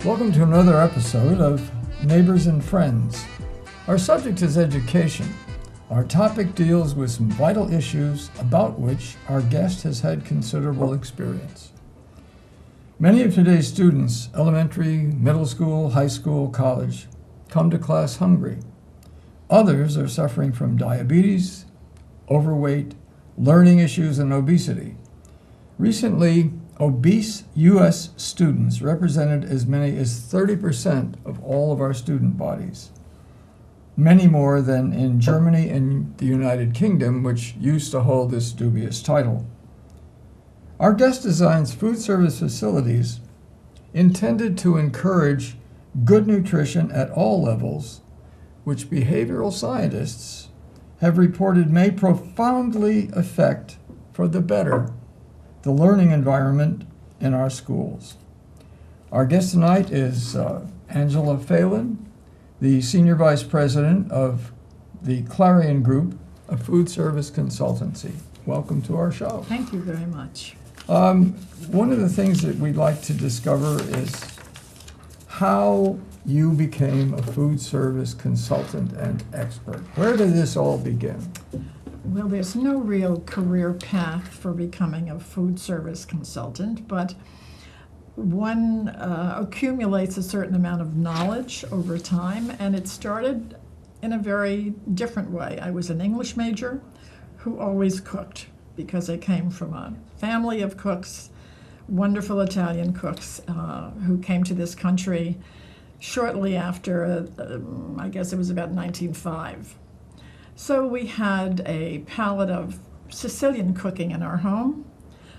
Welcome to another episode of Neighbors and Friends. Our subject is education. Our topic deals with some vital issues about which our guest has had considerable experience. Many of today's students, elementary, middle school, high school, college, come to class hungry. Others are suffering from diabetes, overweight, learning issues, and obesity. Recently, obese U.S. students represented as many as 30% of all of our student bodies, many more than in Germany and the United Kingdom, which used to hold this dubious title. Our guest designs food service facilities intended to encourage good nutrition at all levels, which behavioral scientists have reported may profoundly affect for the better the learning environment in our schools. Our guest tonight is Angela Phelan, the Senior Vice President of the Clarion Group, a food service consultancy. Welcome to our show. Thank you very much. One of the things that we'd like to discover is how you became a food service consultant and expert. Where did this all begin? Well, there's no real career path for becoming a food service consultant, but one accumulates a certain amount of knowledge over time, and it started in a very different way. I was an English major who always cooked because I came from a family of cooks, wonderful Italian cooks who came to this country shortly after, I guess it was about 1905. So we had a palette of Sicilian cooking in our home,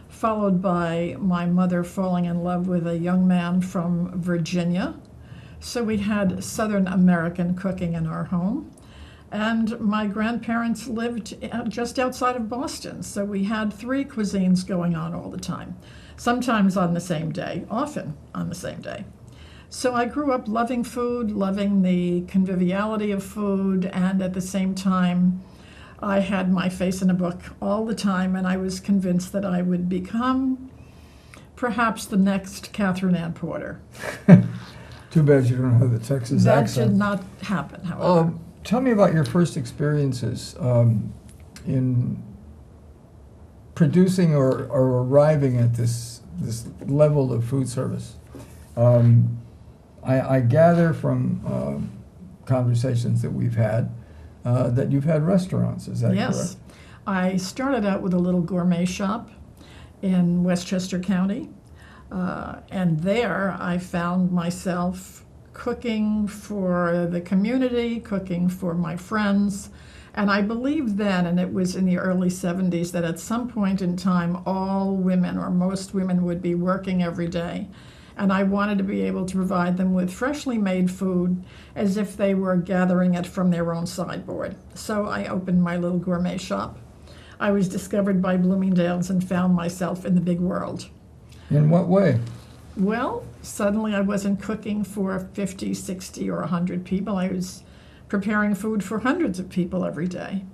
followed by my mother falling in love with a young man from Virginia. So we had Southern American cooking in our home. And my grandparents lived just outside of Boston, so we had three cuisines going on all the time, sometimes on the same day, often on the same day. So I grew up loving food, loving the conviviality of food, and at the same time, I had my face in a book all the time, and I was convinced that I would become perhaps the next Catherine Ann Porter. Too bad you don't have the Texas accent. That did not happen, however. Tell me about your first experiences in producing or arriving at this level of food service. I gather from conversations that we've had that you've had restaurants, is that correct? Yes. I started out with a little gourmet shop in Westchester County, and there I found myself cooking for the community, cooking for my friends, and I believed then, and it was in the early 70s, that at some point in time all women or most women would be working every day. And I wanted to be able to provide them with freshly made food as if they were gathering it from their own sideboard. So I opened my little gourmet shop. I was discovered by Bloomingdale's and found myself in the big world. In what way? Well, suddenly I wasn't cooking for 50, 60, or 100 people. I was preparing food for hundreds of people every day.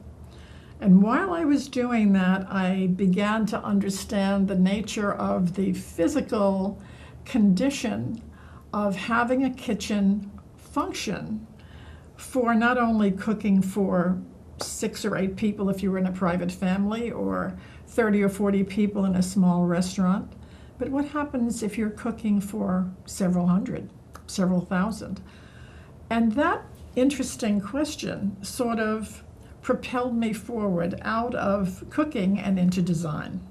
And while I was doing that, I began to understand the nature of the physical condition of having a kitchen function for not only cooking for 6 or 8 people if you were in a private family, or 30 or 40 people in a small restaurant, but what happens if you're cooking for several hundred, several thousand? And that interesting question sort of propelled me forward out of cooking and into design.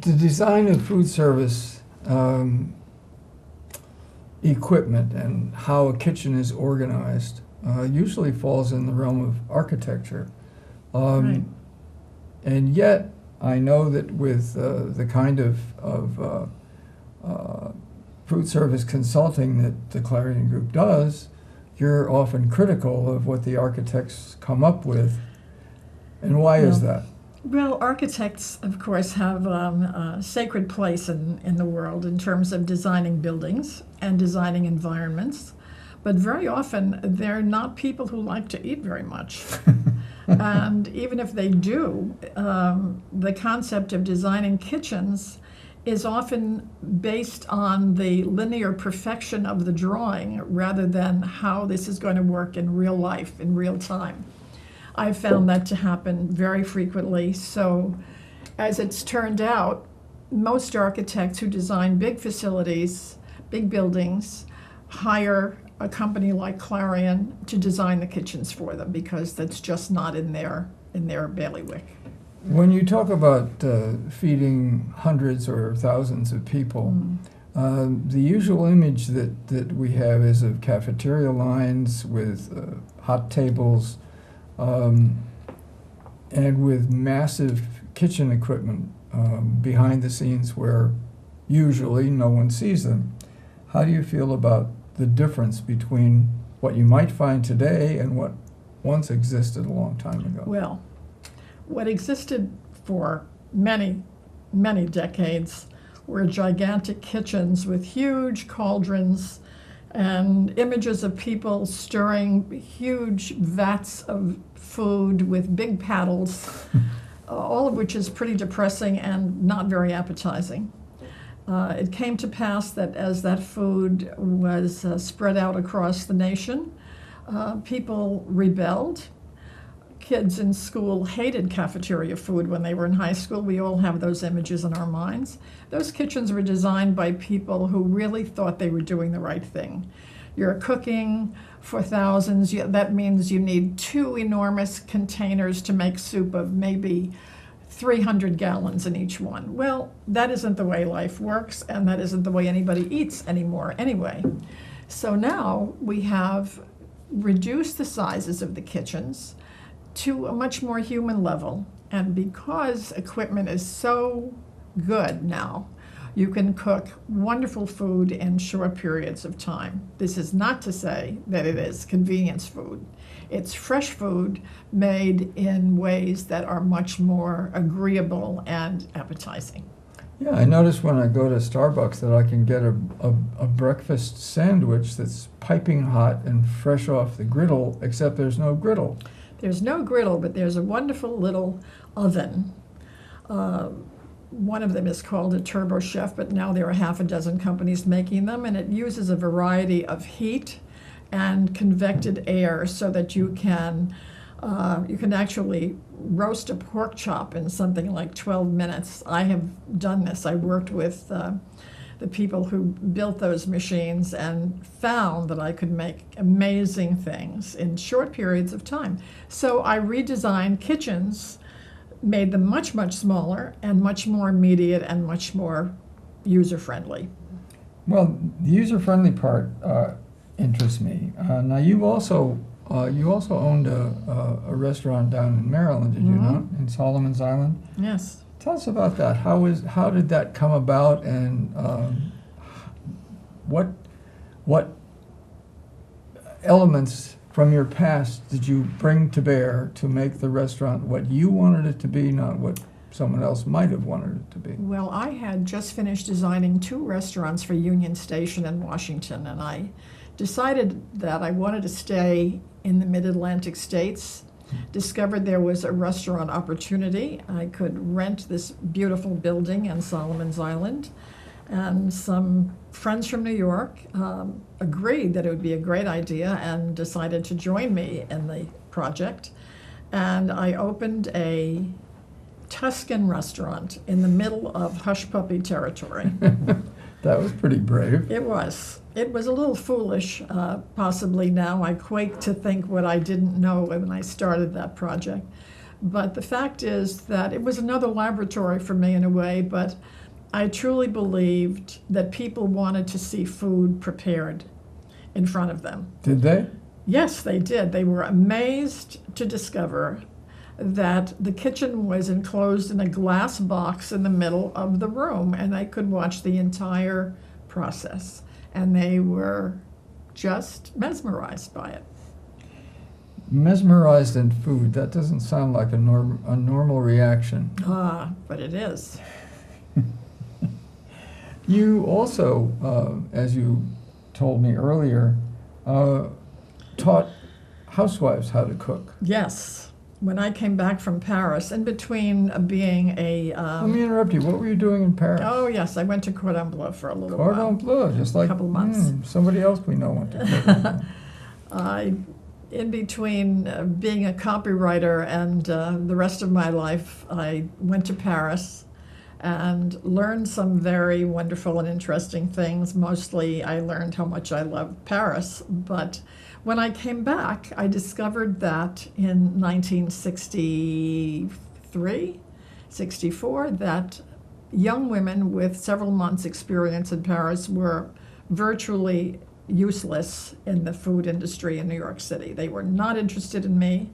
The design of food service equipment and how a kitchen is organized usually falls in the realm of architecture. Right. And yet, I know that with the kind of food service consulting that the Clarion Group does, you're often critical of what the architects come up with. And why is that? Well, architects, of course, have a sacred place in the world in terms of designing buildings and designing environments. But very often, they're not people who like to eat very much. And even if they do, the concept of designing kitchens is often based on the linear perfection of the drawing rather than how this is going to work in real life, in real time. I've found that to happen very frequently. So as it's turned out, most architects who design big facilities, big buildings, hire a company like Clarion to design the kitchens for them because that's just not in their bailiwick. When you talk about feeding hundreds or thousands of people, the usual image that we have is of cafeteria lines with hot tables and with massive kitchen equipment behind the scenes where usually no one sees them. How do you feel about the difference between what you might find today and what once existed a long time ago? Well, what existed for many, many decades were gigantic kitchens with huge cauldrons and images of people stirring huge vats of food with big paddles, all of which is pretty depressing and not very appetizing. It came to pass that as that food was spread out across the nation, people rebelled. Kids in school hated cafeteria food when they were in high school. We all have those images in our minds. Those kitchens were designed by people who really thought they were doing the right thing. You're cooking for thousands. That means you need 2 enormous containers to make soup of maybe 300 gallons in each one. Well, that isn't the way life works, and that isn't the way anybody eats anymore anyway. So now we have reduced the sizes of the kitchens to a much more human level. And because equipment is so good now, you can cook wonderful food in short periods of time. This is not to say that it is convenience food. It's fresh food made in ways that are much more agreeable and appetizing. Yeah, I notice when I go to Starbucks that I can get a breakfast sandwich that's piping hot and fresh off the griddle, except there's no griddle. There's no griddle, but there's a wonderful little oven. One of them is called a Turbo Chef, but now there are half a dozen companies making them, and it uses a variety of heat and convected air so that you can actually roast a pork chop in something like 12 minutes. I have done this. I worked with the people who built those machines and found that I could make amazing things in short periods of time. So I redesigned kitchens, made them much, much smaller and much more immediate and much more user-friendly. Well, the user-friendly part interests me. Now, you also owned a restaurant down in Maryland, did you not, in Solomon's Island? Yes. Tell us about that. How did that come about, and what elements from your past did you bring to bear to make the restaurant what you wanted it to be, not what someone else might have wanted it to be? Well, I had just finished designing 2 restaurants for Union Station in Washington, and I decided that I wanted to stay in the mid-Atlantic states. Discovered there was a restaurant opportunity. I could rent this beautiful building in Solomon's Island, and some friends from New York agreed that it would be a great idea and decided to join me in the project. And I opened a Tuscan restaurant in the middle of hush puppy territory. That was pretty brave. It was. It was a little foolish, possibly now. I quake to think what I didn't know when I started that project. But the fact is that it was another laboratory for me in a way, but I truly believed that people wanted to see food prepared in front of them. Did they? Yes, they did. They were amazed to discover that the kitchen was enclosed in a glass box in the middle of the room, and they could watch the entire process. And they were just mesmerized by it. Mesmerized in food, that doesn't sound like a normal reaction. But it is. You also, as you told me earlier, taught housewives how to cook. Yes. when I came back from Paris, in between being a... Let me interrupt you. What were you doing in Paris? Oh, yes, I went to Cordon Bleu for a little while. Cordon Bleu, just like couple months. Somebody else we know went to Cordon Bleu. In between being a copywriter and the rest of my life, I went to Paris and learned some very wonderful and interesting things. Mostly I learned how much I loved Paris, but when I came back, I discovered that in 1963, 64, that young women with several months' experience in Paris were virtually useless in the food industry in New York City. They were not interested in me.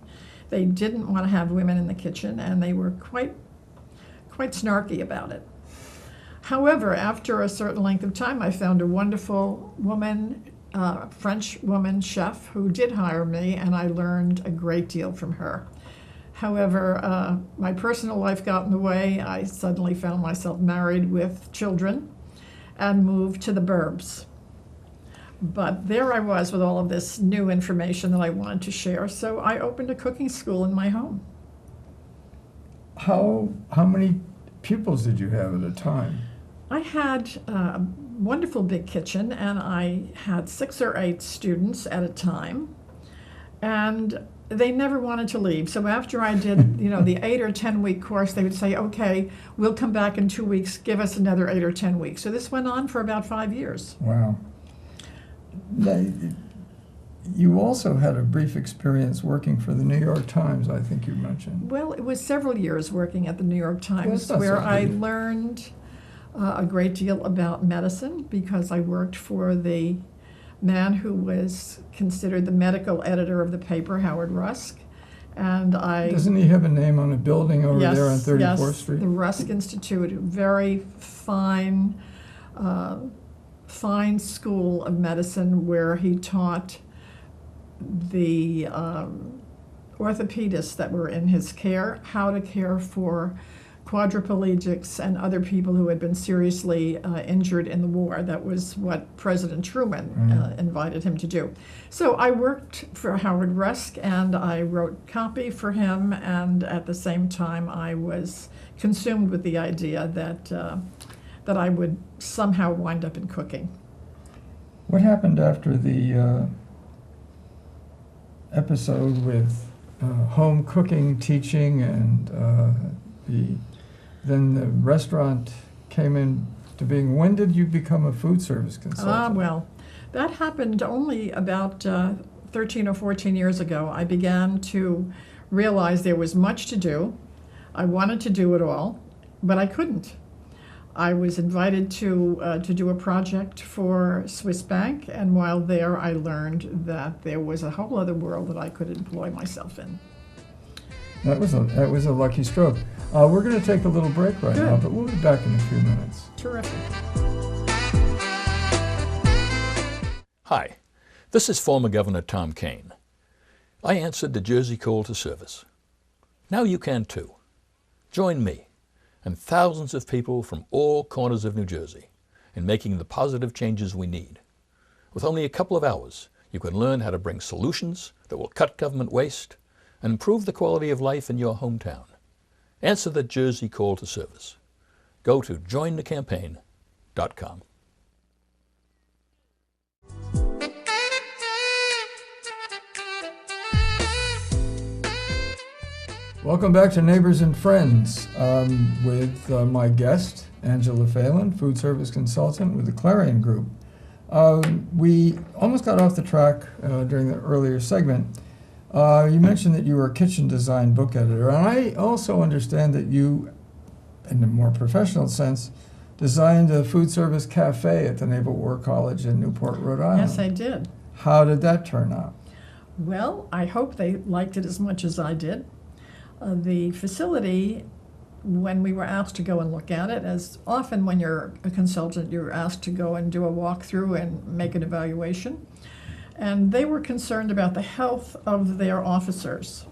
They didn't want to have women in the kitchen, and they were quite snarky about it. However, after a certain length of time, I found a wonderful woman, French woman chef, who did hire me, and I learned a great deal from her. However, my personal life got in the way. I suddenly found myself married with children and moved to the burbs. But there I was with all of this new information that I wanted to share, so I opened a cooking school in my home. How many pupils did you have at a time? I had a wonderful big kitchen, and I had 6 or 8 students at a time, and they never wanted to leave. So after I did, the 8 or 10 week course, they would say, okay, we'll come back in 2 weeks, give us another 8 or 10 weeks. So this went on for about 5 years. Wow. You also had a brief experience working for the New York Times, I think you mentioned. Well, it was several years working at the New York Times, That's where so I brief. learned a great deal about medicine, because I worked for the man who was considered the medical editor of the paper, Howard Rusk. And Doesn't he have a name on a building over yes, there on 34th yes, Street? the Rusk Institute, a very fine school of medicine, where he taught the orthopedists that were in his care how to care for quadriplegics and other people who had been seriously injured in the war. That was what President Truman invited him to do. So I worked for Howard Rusk, and I wrote copy for him, and at the same time I was consumed with the idea that I would somehow wind up in cooking. What happened after the episode with home cooking, teaching, and then the restaurant came into being? When did you become a food service consultant? Well, that happened only about 13 or 14 years ago. I began to realize there was much to do. I wanted to do it all, but I couldn't. I was invited to do a project for Swiss Bank, and while there I learned that there was a whole other world that I could employ myself in. That was a lucky stroke. We're going to take a little break right now, but we'll be back in a few minutes. Terrific. Hi, this is former Governor Tom Kean. I answered the Jersey call to service. Now you can too. Join me and thousands of people from all corners of New Jersey in making the positive changes we need. With only a couple of hours, you can learn how to bring solutions that will cut government waste and improve the quality of life in your hometown. Answer the Jersey call to service. Go to jointhecampaign.com. Welcome back to Neighbors and Friends with my guest, Angela Phelan, food service consultant with the Clarion Group. We almost got off the track during the earlier segment. You mentioned that you were a kitchen design book editor, and I also understand that you, in a more professional sense, designed a food service cafe at the Naval War College in Newport, Rhode Island. Yes, I did. How did that turn out? Well, I hope they liked it as much as I did. The facility, when we were asked to go and look at it, as often when you're a consultant, you're asked to go and do a walkthrough and make an evaluation. And they were concerned about the health of their officers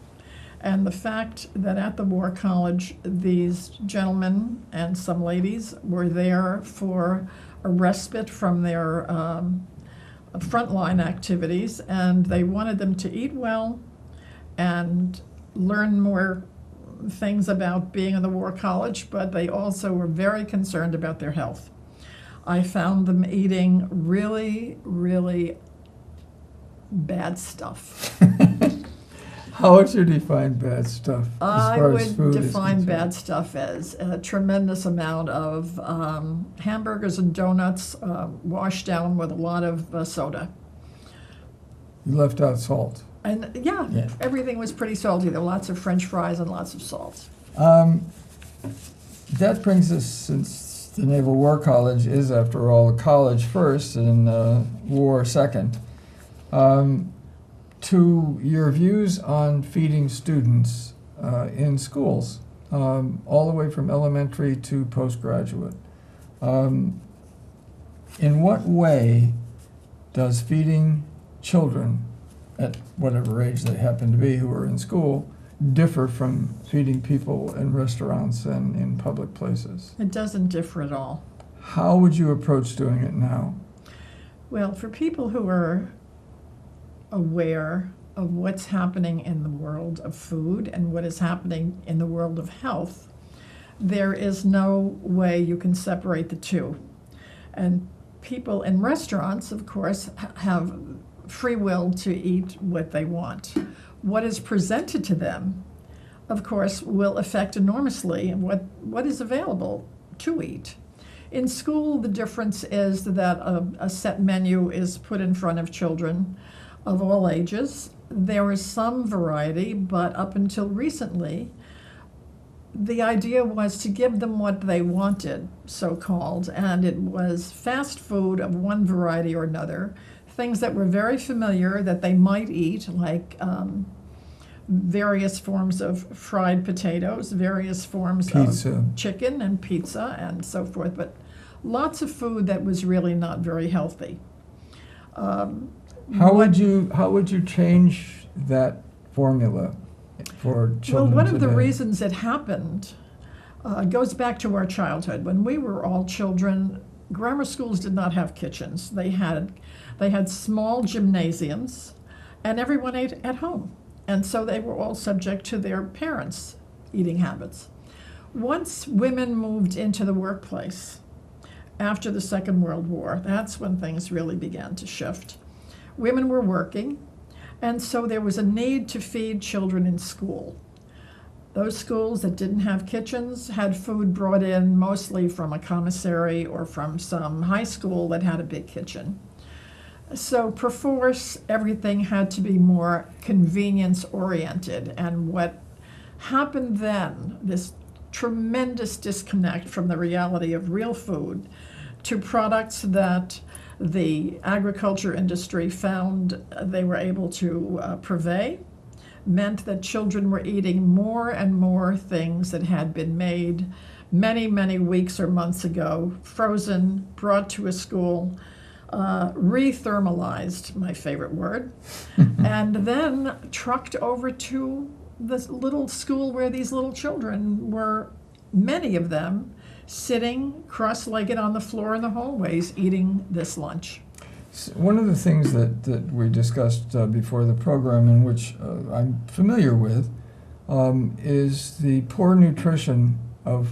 and the fact that at the War College, these gentlemen and some ladies were there for a respite from their frontline activities, and they wanted them to eat well and learn more things about being in the war college, but they also were very concerned about their health. I found them eating really, really bad stuff. How would you define bad stuff as I far as would food is define concerned? bad stuff as a tremendous amount of hamburgers and donuts washed down with a lot of soda. You left out salt. And Yeah. everything was pretty salty. There were lots of French fries and lots of salt. That brings us, since the Naval War College is, after all, a college first and war second, to your views on feeding students in schools, all the way from elementary to postgraduate. In what way does feeding children, at whatever age they happen to be who are in school, differ from feeding people in restaurants and in public places? It doesn't differ at all. How would you approach doing it now? Well, for people who are aware of what's happening in the world of food and what is happening in the world of health, there is no way you can separate the two. And people in restaurants, of course, have free will to eat what they want. What is presented to them, of course, will affect enormously what is available to eat. In school, the difference is that a set menu is put in front of children of all ages. There is some variety, but up until recently, the idea was to give them what they wanted, so-called, and it was fast food of one variety or another, things that were very familiar that they might eat, like various forms of fried potatoes, various forms Pizza. of chicken and pizza and so forth, but lots of food that was really not very healthy. How would you change that formula for children Well, one of the today? reasons it happened goes back to our childhood. When we were all children, grammar schools did not have kitchens. They had small gymnasiums, and everyone ate at home. And so they were all subject to their parents' eating habits. Once women moved into the workplace after the Second World War, that's when things really began to shift. Women were working, and so there was a need to feed children in school. Those schools that didn't have kitchens had food brought in mostly from a commissary or from some high school that had a big kitchen. So perforce, everything had to be more convenience-oriented. And what happened then, this tremendous disconnect from the reality of real food to products that the agriculture industry found they were able to purvey, meant that children were eating more and more things that had been made many, many weeks or months ago, frozen, brought to a school, re-thermalized, my favorite word, and then trucked over to this little school where these little children were, many of them, sitting cross-legged on the floor in the hallways eating this lunch. One of the things that we discussed before the program, and which I'm familiar with, is the poor nutrition of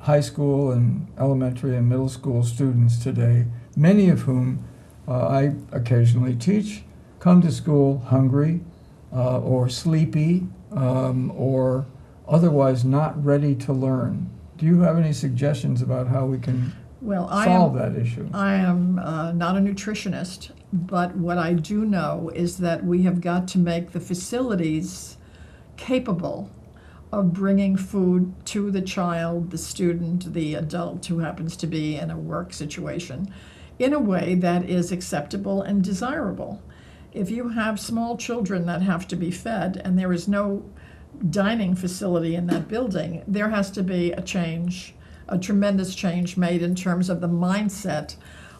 high school and elementary and middle school students today, many of whom I occasionally teach, come to school hungry or sleepy or otherwise not ready to learn. Do you have any suggestions about how we can solve that issue? I am not a nutritionist, but what I do know is that we have got to make the facilities capable of bringing food to the child, the student, the adult who happens to be in a work situation in a way that is acceptable and desirable. If you have small children that have to be fed and there is no dining facility in that building, there has to be a change, a tremendous change made in terms of the mindset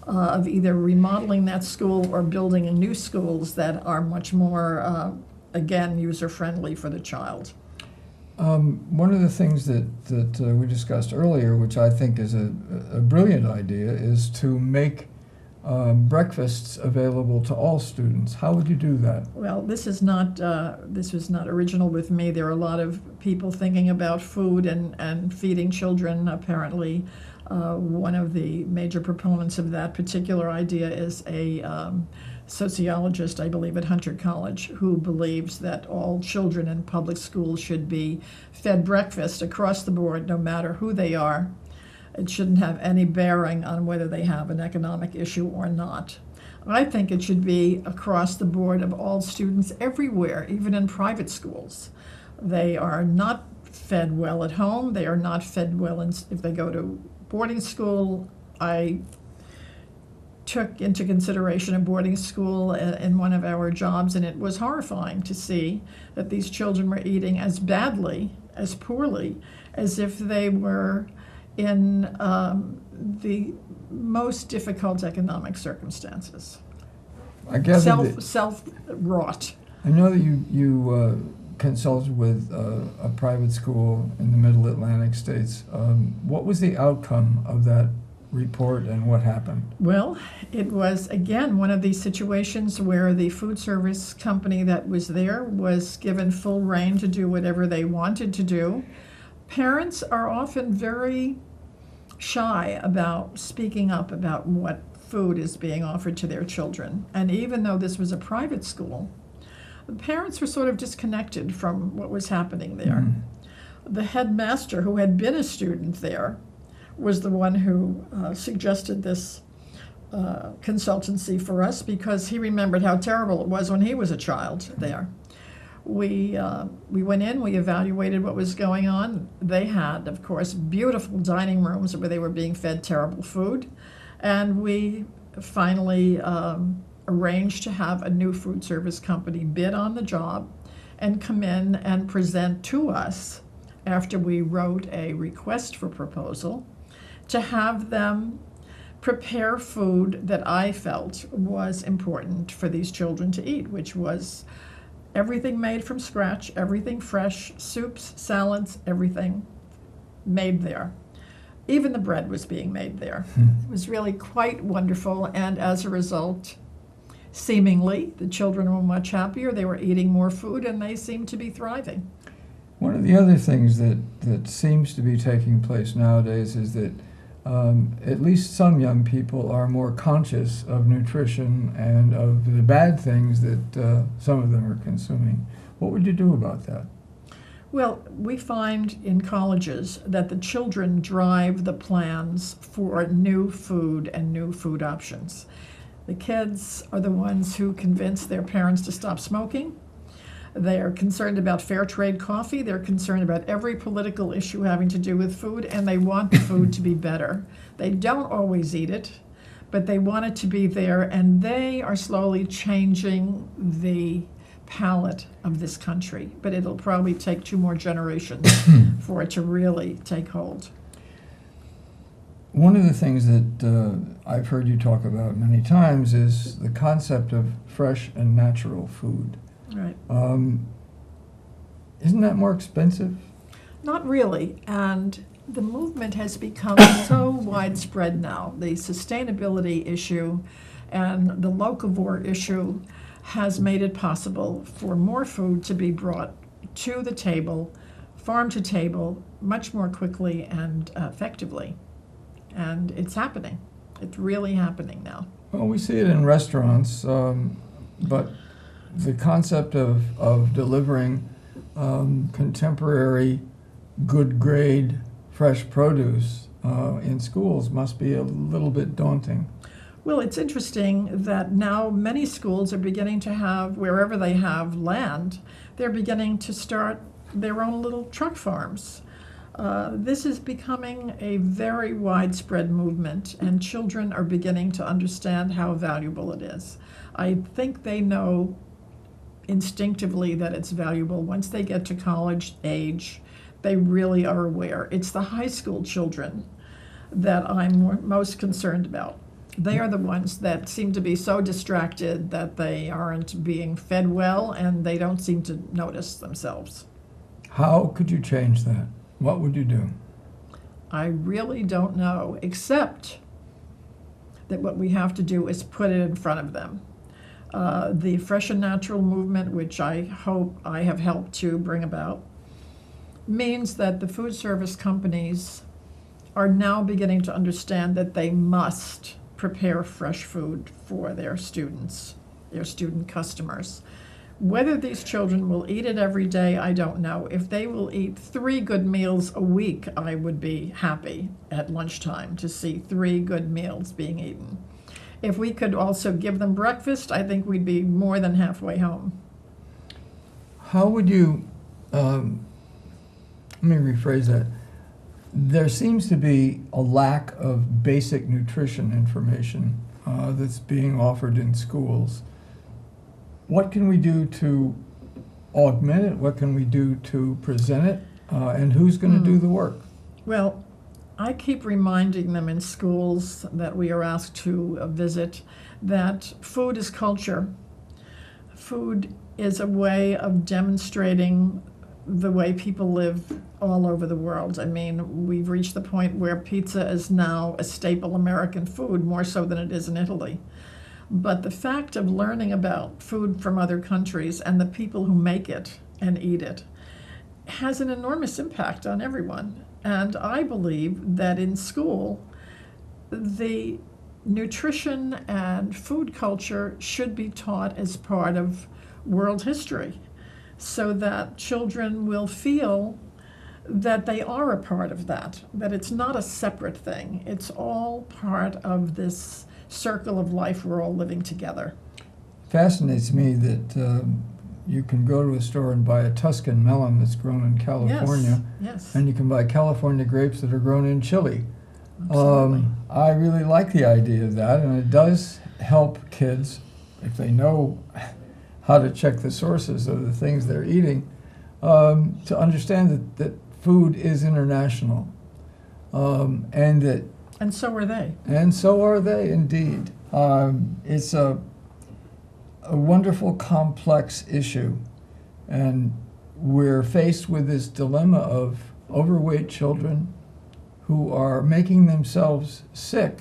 of either remodeling that school or building new schools that are much more, again, user-friendly for the child. One of the things that we discussed earlier, which I think is a brilliant idea, is to make breakfasts available to all students. How would you do that? Well, this was not original with me. There are a lot of people thinking about food and feeding children. Apparently, one of the major proponents of that particular idea is a sociologist, I believe, at Hunter College, who believes that all children in public schools should be fed breakfast across the board, no matter who they are. It shouldn't have any bearing on whether they have an economic issue or not. I think it should be across the board of all students everywhere, even in private schools. They are not fed well at home. They are not fed well if they go to boarding school. I took into consideration a boarding school in one of our jobs, and it was horrifying to see that these children were eating as badly, as poorly, as if they were in the most difficult economic circumstances. I gather Self-wrought. I know that you consulted with a private school in the Middle Atlantic states. What was the outcome of that report and what happened? Well, it was, again, one of these situations where the food service company that was there was given full rein to do whatever they wanted to do. Parents are often very shy about speaking up about what food is being offered to their children. And even though this was a private school, the parents were sort of disconnected from what was happening there. The headmaster, who had been a student there, was the one who suggested this consultancy for us because he remembered how terrible it was when he was a child there. We went in, we evaluated what was going on. They had, of course, beautiful dining rooms where they were being fed terrible food. And we finally arranged to have a new food service company bid on the job and come in and present to us, after we wrote a request for proposal, to have them prepare food that I felt was important for these children to eat, which was everything made from scratch, everything fresh, soups, salads, everything made there. Even the bread was being made there. It was really quite wonderful, and as a result, seemingly, the children were much happier, they were eating more food, and they seemed to be thriving. One of the other things that seems to be taking place nowadays is that at least some young people are more conscious of nutrition and of the bad things that some of them are consuming. What would you do about that? Well, we find in colleges that the children drive the plans for new food and new food options. The kids are the ones who convince their parents to stop smoking. They are concerned about fair trade coffee. They're concerned about every political issue having to do with food, and they want the food to be better. They don't always eat it, but they want it to be there, and they are slowly changing the palate of this country. But it'll probably take 2 more generations for it to really take hold. One of the things that I've heard you talk about many times is the concept of fresh and natural food. Right. Isn't that more expensive? Not really, and the movement has become so widespread now. The sustainability issue and the locavore issue has made it possible for more food to be brought to the table, farm to table, much more quickly and effectively. And it's happening. It's really happening now. Well, we see it in restaurants, but the concept of delivering contemporary, good grade, fresh produce in schools must be a little bit daunting. Well, it's interesting that now many schools are beginning to have, wherever they have land, they're beginning to start their own little truck farms. This is becoming a very widespread movement, and children are beginning to understand how valuable it is. I think they know instinctively that it's valuable. Once they get to college age, they really are aware. It's the high school children that I'm most concerned about. They are the ones that seem to be so distracted that they aren't being fed well, and they don't seem to notice themselves. How could you change that? What would you do? I really don't know, except that what we have to do is put it in front of them. The Fresh and Natural movement, which I hope I have helped to bring about, means that the food service companies are now beginning to understand that they must prepare fresh food for their students, their student customers. Whether these children will eat it every day, I don't know. If they will eat 3 good meals a week, I would be happy at lunchtime to see 3 good meals being eaten. If we could also give them breakfast, I think we'd be more than halfway home. How would you, let me rephrase that. There seems to be a lack of basic nutrition information that's being offered in schools. What can we do to augment it? What can we do to present it? And who's going to do the work? Well, I keep reminding them in schools that we are asked to visit that food is culture. Food is a way of demonstrating the way people live all over the world. I mean, we've reached the point where pizza is now a staple American food, more so than it is in Italy. But the fact of learning about food from other countries and the people who make it and eat it has an enormous impact on everyone. And I believe that in school, the nutrition and food culture should be taught as part of world history, so that children will feel that they are a part of that it's not a separate thing. It's all part of this circle of life we're all living together. Fascinates me that you can go to a store and buy a Tuscan melon that's grown in California, Yes. and you can buy California grapes that are grown in Chile. Absolutely. I really like the idea of that, and it does help kids, if they know how to check the sources of the things they're eating, to understand that food is international, and that. And so are they. And so are they, indeed. It's a wonderful, complex issue, and we're faced with this dilemma of overweight children who are making themselves sick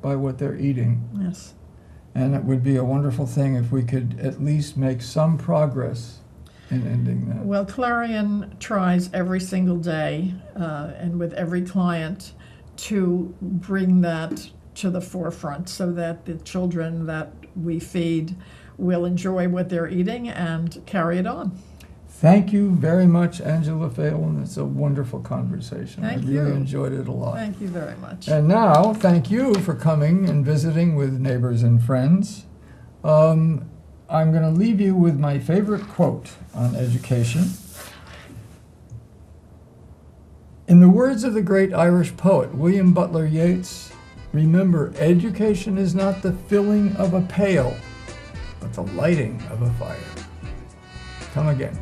by what they're eating. Yes. And it would be a wonderful thing if we could at least make some progress in ending that. Well, Clarion tries every single day and with every client to bring that to the forefront so that the children that we feed will enjoy what they're eating and carry it on. Thank you very much, Angela Phelan. It's a wonderful conversation. Thank I really you. enjoyed it a lot. Thank you very much. And now, thank you for coming and visiting with neighbors and friends. I'm going to leave you with my favorite quote on education. In the words of the great Irish poet William Butler Yeats, remember, education is not the filling of a pail, but the lighting of a fire. Come again.